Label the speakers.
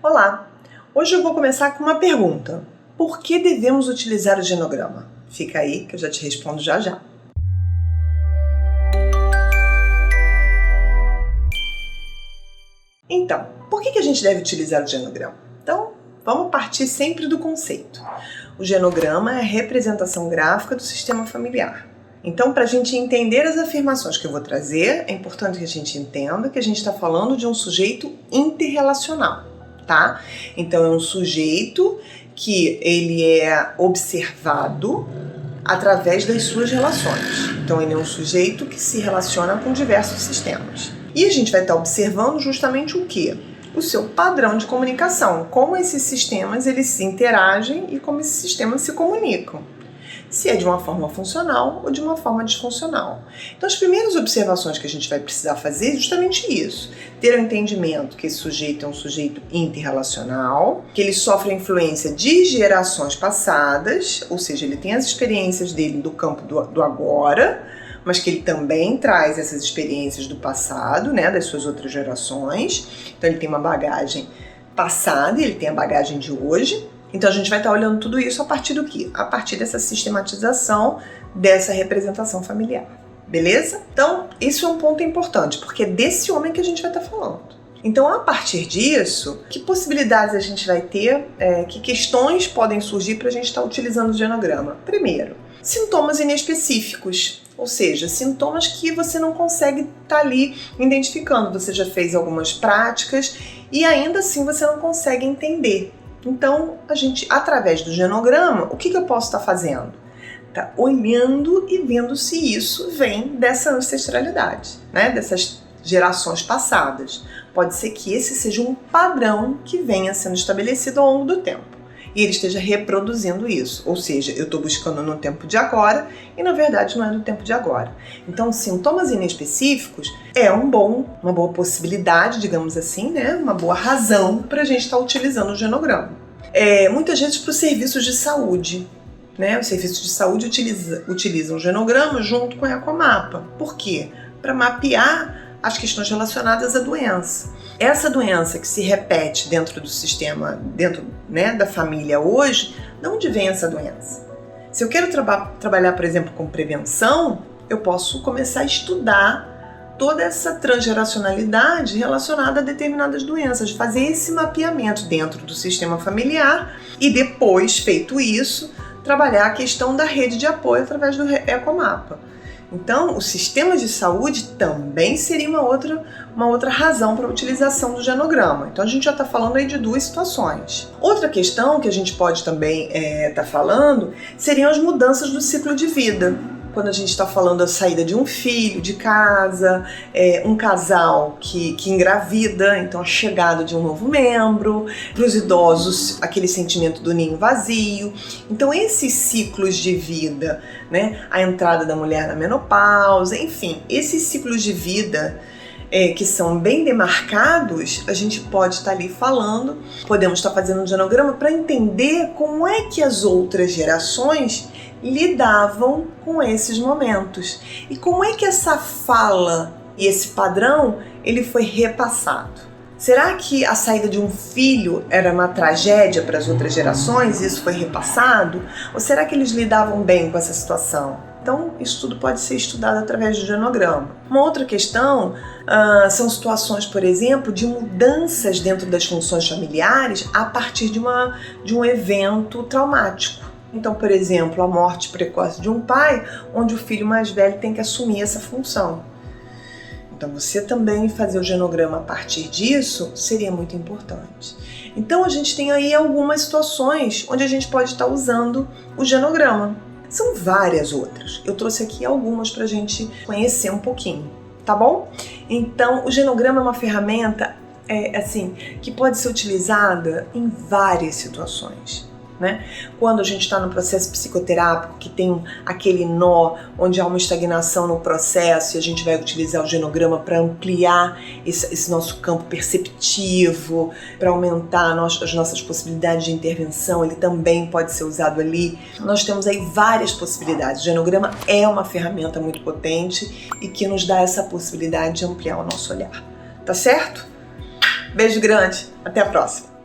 Speaker 1: Olá! Hoje eu vou começar com uma pergunta. Por que devemos utilizar o genograma? Fica aí que eu já te respondo já já. Então, por que a gente deve utilizar o genograma? Então, vamos partir sempre do conceito. O genograma é a representação gráfica do sistema familiar. Então, para a gente entender as afirmações que eu vou trazer, é importante que a gente entenda que a gente está falando de um sujeito interrelacional, tá? Então, é um sujeito que ele é observado através das suas relações. Então, ele é um sujeito que se relaciona com diversos sistemas. E a gente vai estar observando justamente o quê? O seu padrão de comunicação, como esses sistemas eles se interagem e como esses sistemas se comunicam. Se é de uma forma funcional ou de uma forma disfuncional. Então, as primeiras observações que a gente vai precisar fazer é justamente isso. Ter o entendimento que esse sujeito é um sujeito interrelacional, que ele sofre a influência de gerações passadas, ou seja, ele tem as experiências dele do campo do agora, mas que ele também traz essas experiências do passado, né, das suas outras gerações. Então, ele tem uma bagagem passada e ele tem a bagagem de hoje. Então a gente vai estar olhando tudo isso a partir do quê? A partir dessa sistematização dessa representação familiar, beleza? Então isso é um ponto importante, porque é desse homem que a gente vai estar falando. Então a partir disso, que possibilidades a gente vai ter, que questões podem surgir para a gente estar utilizando o genograma? Primeiro, sintomas inespecíficos, ou seja, sintomas que você não consegue estar ali identificando. Você já fez algumas práticas e ainda assim você não consegue entender. Então, a gente, através do genograma, o que eu posso estar fazendo? Tá olhando e vendo se isso vem dessa ancestralidade, né? Dessas gerações passadas. Pode ser que esse seja um padrão que venha sendo estabelecido ao longo do tempo. E ele esteja reproduzindo isso. Ou seja, eu estou buscando no tempo de agora e, na verdade, não é no tempo de agora. Então, sintomas inespecíficos é uma boa possibilidade, digamos assim, né? Uma boa razão para a gente estar utilizando o genograma. Muitas vezes para os serviços de saúde, né? Os serviços de saúde utilizam o genograma junto com o ecomapa. Por quê? Para mapear as questões relacionadas à doença. Essa doença que se repete dentro do sistema, dentro, né, da família hoje, de onde vem essa doença? Se eu quero trabalhar, por exemplo, com prevenção, eu posso começar a estudar toda essa transgeracionalidade relacionada a determinadas doenças, fazer esse mapeamento dentro do sistema familiar e depois, feito isso, trabalhar a questão da rede de apoio através do ecomapa. Então, o sistema de saúde também seria uma outra razão para a utilização do genograma. Então, a gente já está falando aí de duas situações. Outra questão que a gente pode também estar falando seriam as mudanças do ciclo de vida. Quando a gente está falando da saída de um filho de casa, um casal que engravida, então a chegada de um novo membro, para os idosos, aquele sentimento do ninho vazio. Então esses ciclos de vida, né, a entrada da mulher na menopausa, enfim, esses ciclos de vida que são bem demarcados, a gente pode estar ali falando, podemos estar fazendo um genograma para entender como é que as outras gerações lidavam com esses momentos e como é que essa fala e esse padrão ele foi repassado. Será que a saída de um filho era uma tragédia para as outras gerações e isso foi repassado? Ou será que eles lidavam bem com essa situação? Então, isso tudo pode ser estudado através do genograma. Uma outra questão são situações, por exemplo, de mudanças dentro das funções familiares a partir de um evento traumático. Então, por exemplo, a morte precoce de um pai, onde o filho mais velho tem que assumir essa função. Então, você também fazer o genograma a partir disso seria muito importante. Então, a gente tem aí algumas situações onde a gente pode estar usando o genograma. São várias outras. Eu trouxe aqui algumas para a gente conhecer um pouquinho, tá bom? Então, o genograma é uma ferramenta que pode ser utilizada em várias situações. Né? Quando a gente está no processo psicoterápico que tem aquele nó onde há uma estagnação no processo e a gente vai utilizar o genograma para ampliar esse nosso campo perceptivo, para aumentar as nossas possibilidades de intervenção, ele também pode ser usado ali. Nós temos aí várias possibilidades. O genograma é uma ferramenta muito potente e que nos dá essa possibilidade de ampliar o nosso olhar. Tá certo? Beijo grande, até a próxima!